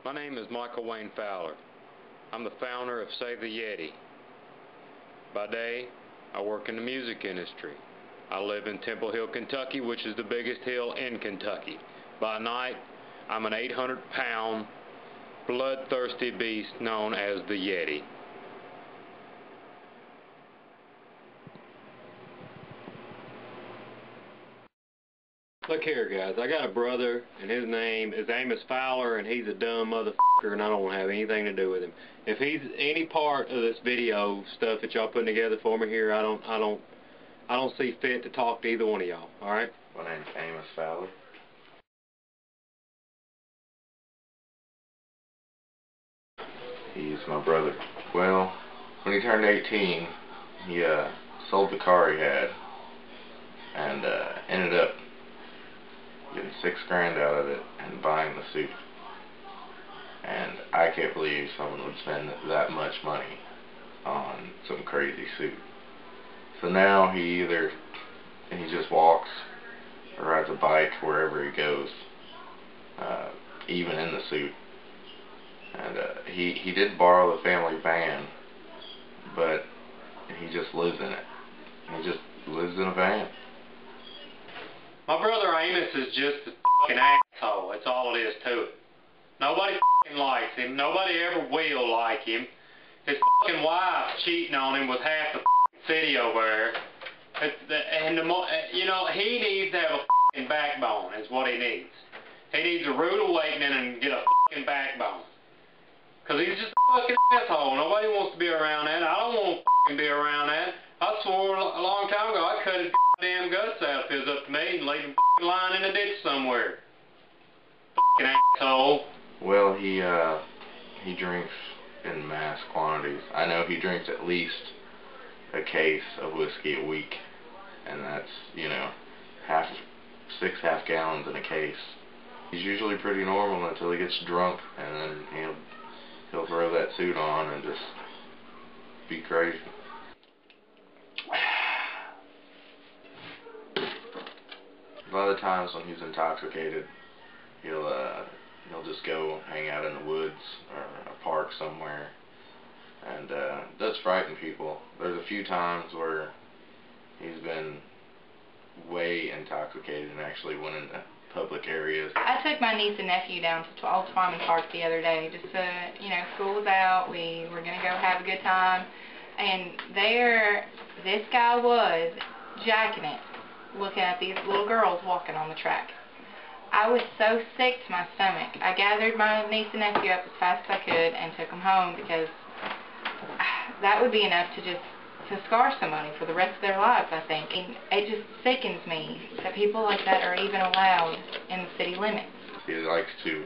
My name is Michael Wayne Fowler. I'm the founder of Save the Yeti. By day, I work in the music industry. I live in Temple Hill, Kentucky, which is the biggest hill in Kentucky. By night, I'm an 800-pound, bloodthirsty beast known as the Yeti. Look here, guys, I got a brother, and his name is Amos Fowler, and he's a dumb motherfucker, and I don't want to have anything to do with him. If he's any part of this video stuff that y'all putting together for me here, I don't see fit to talk to either one of y'all. All right? My name's Amos Fowler. He's my brother. Well, when he turned 18, he sold the car he had, and ended up getting $6,000 out of it and buying the suit. And I can't believe someone would spend that much money on some crazy suit. So now he just walks or rides a bike wherever he goes, even in the suit. And he did borrow the family van, but he just lives in it. He just lives in a van. My brother Amos is just a fucking asshole. That's all it is to it. Nobody fucking likes him. Nobody ever will like him. His fucking wife cheating on him with half the city over there. You know, he needs to have a fucking backbone is what he needs. He needs a rude awakening and get a fucking backbone. Because he's just a fucking asshole. Nobody wants to be around that. I don't want to fucking be around that. I swore a long time ago I'd cut his damn guts out if it was up to me and leave him fucking lying in a ditch somewhere. Fucking asshole. Well, he drinks in mass quantities. I know he drinks at least a case of whiskey a week, and that's, you know, 6 half-gallons in a case. He's usually pretty normal until he gets drunk, and then he'll throw that suit on and just be crazy. A lot of times when he's intoxicated, he'll just go hang out in the woods or a park somewhere, and it does frighten people. There's a few times where he's been way intoxicated and actually went into public areas. I took my niece and nephew down to Old Twyman Park the other day. Just you know, school was out. We were gonna go have a good time, and there, this guy was jacking it, looking at these little girls walking on the track. I was so sick to my stomach. I gathered my niece and nephew up as fast as I could and took them home, because that would be enough to scar somebody for the rest of their lives, I think. And it just sickens me that people like that are even allowed in the city limits. He likes to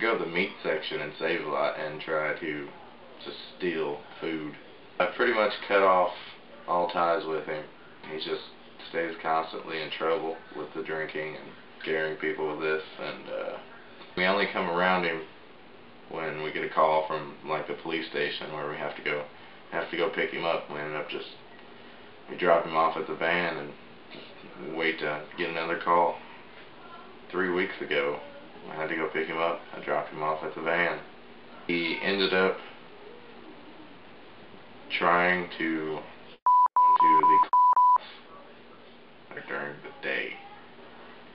go to the meat section and save a lot and try to steal food. I've pretty much cut off all ties with him. He just stays constantly in trouble with the drinking and scaring people with this, and we only come around him when we get a call from like the police station where we have to go pick him up. We drop him off at the van and wait to get another call. 3 weeks ago, I had to go pick him up. I dropped him off at the van. He ended up trying to into the during the day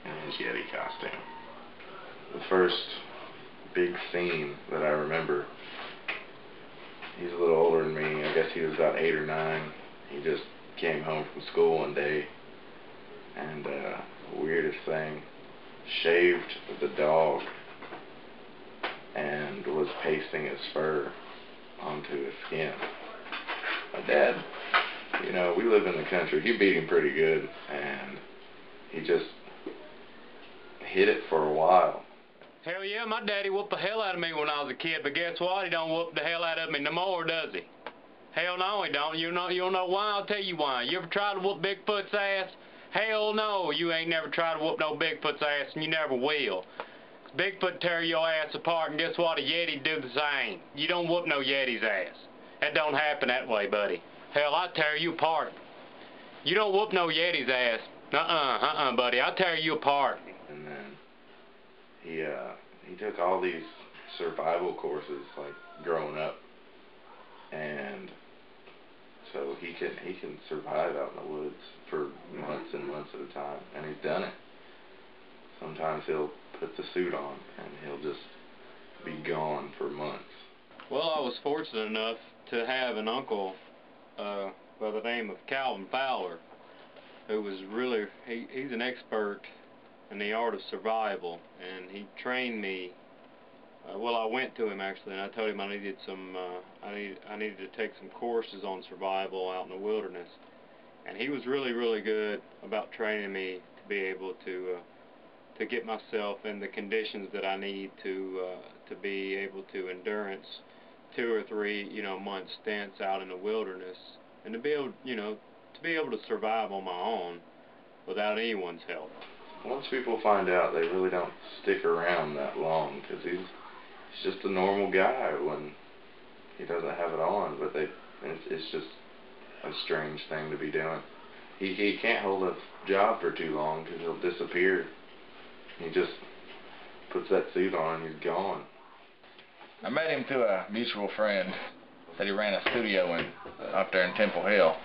in his Yeti costume. The first big scene that I remember, he's a little older than me. I guess he was about 8 or 9. He just came home from school one day, and weirdest thing, shaved the dog and was pasting his fur onto his skin. My dad, you know, we live in the country. He beat him pretty good, and he just hid it for a while. Hell yeah, my daddy whooped the hell out of me when I was a kid, but guess what? He don't whoop the hell out of me no more, does he? Hell no, he don't. You don't know why? I'll tell you why. You ever tried to whoop Bigfoot's ass? Hell no, you ain't never tried to whoop no Bigfoot's ass, and you never will. Bigfoot tear your ass apart, and guess what? A Yeti do the same. You don't whoop no Yeti's ass. That don't happen that way, buddy. Hell, I tear you apart. You don't whoop no Yeti's ass. Buddy, I'll tear you apart. And then he took all these survival courses like growing up, and so he can survive out in the woods for months and months at a time, and he's done it. Sometimes he'll put the suit on and he'll just be gone for months. Well, I was fortunate enough to have an uncle by the name of Calvin Fowler, who was really, he's an expert in the art of survival, and he trained me. Well, I went to him actually, and I told him I needed some, I needed to take some courses on survival out in the wilderness, and he was really good about training me to be able to get myself in the conditions that I need to be able to endurance 2 or 3 month stints out in the wilderness, and to be able to survive on my own without anyone's help. Once people find out, they really don't stick around that long, because he's just a normal guy when he doesn't have it on, but it's just a strange thing to be doing. He can't hold a job for too long because he'll disappear. He just puts that suit on and he's gone. I met him through a mutual friend. Said he ran a studio up there in Temple Hill.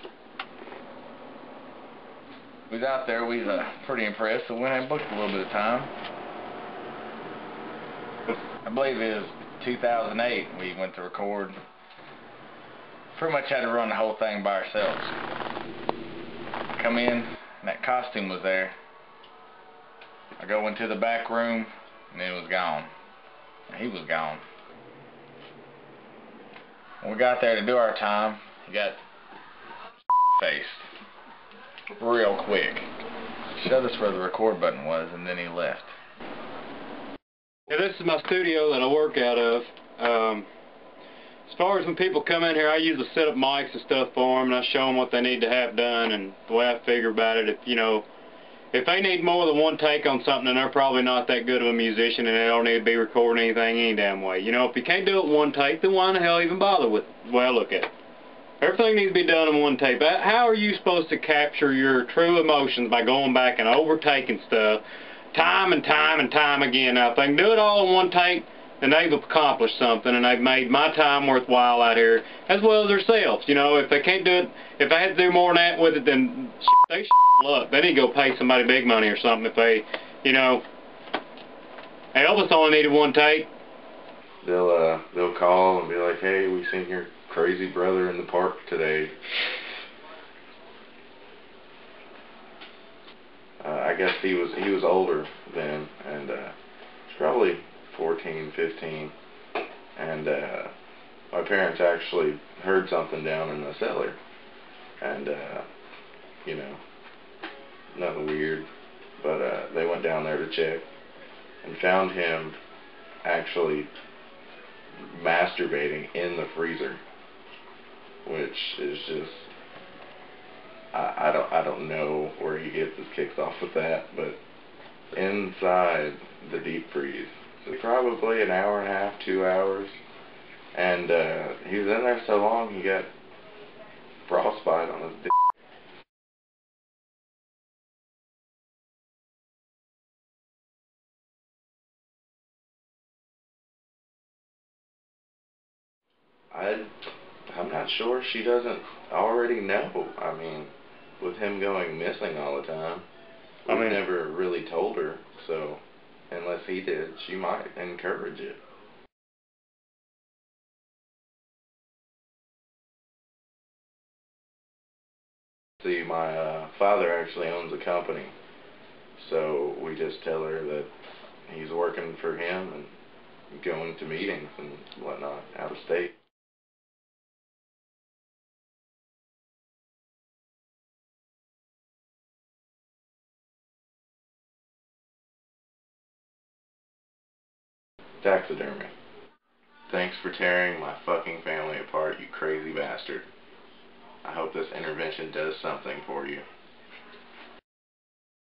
We was out there, we was pretty impressed, so we went and booked a little bit of time. I believe it was 2008 we went to record. Pretty much had to run the whole thing by ourselves. Come in, and that costume was there. I go into the back room, and it was gone. He was gone. When we got there to do our time, he got faced real quick. Showed us where the record button was, and then he left. Yeah, this is my studio that I work out of. As far as when people come in here, I usually set up mics and stuff for them, and I show them what they need to have done. And the way I figure about it, if they need more than one take on something, then they're probably not that good of a musician, and they don't need to be recording anything any damn way. If you can't do it in one take, then why in the hell even bother with it? Well, look at it. Everything needs to be done in one take. How are you supposed to capture your true emotions by going back and overtaking stuff time and time again? Now, if they can do it all in one take, then they've accomplished something, and they've made my time worthwhile out here, as well as themselves. If they can't do it, if they had to do more than that with it, then they up. They need to go pay somebody big money or something if they, Elvis only needed one take. They'll call and be like, hey, we seen your crazy brother in the park today. I guess he was older then, and probably 14, 15, and my parents actually heard something down in the cellar, and nothing weird, but they went down there to check and found him actually masturbating in the freezer, which is just, I don't know where he gets his kicks off with that, but inside the deep freeze. So probably an hour and a half, 2 hours, and he was in there so long he got frostbite on his dick. I'm not sure she doesn't already know. I mean, with him going missing all the time, we've never really told her, so unless he did, she might encourage it. See, my father actually owns a company, so we just tell her that he's working for him and going to meetings and whatnot out of state. Taxidermy. Thanks for tearing my fucking family apart, you crazy bastard. I hope this intervention does something for you.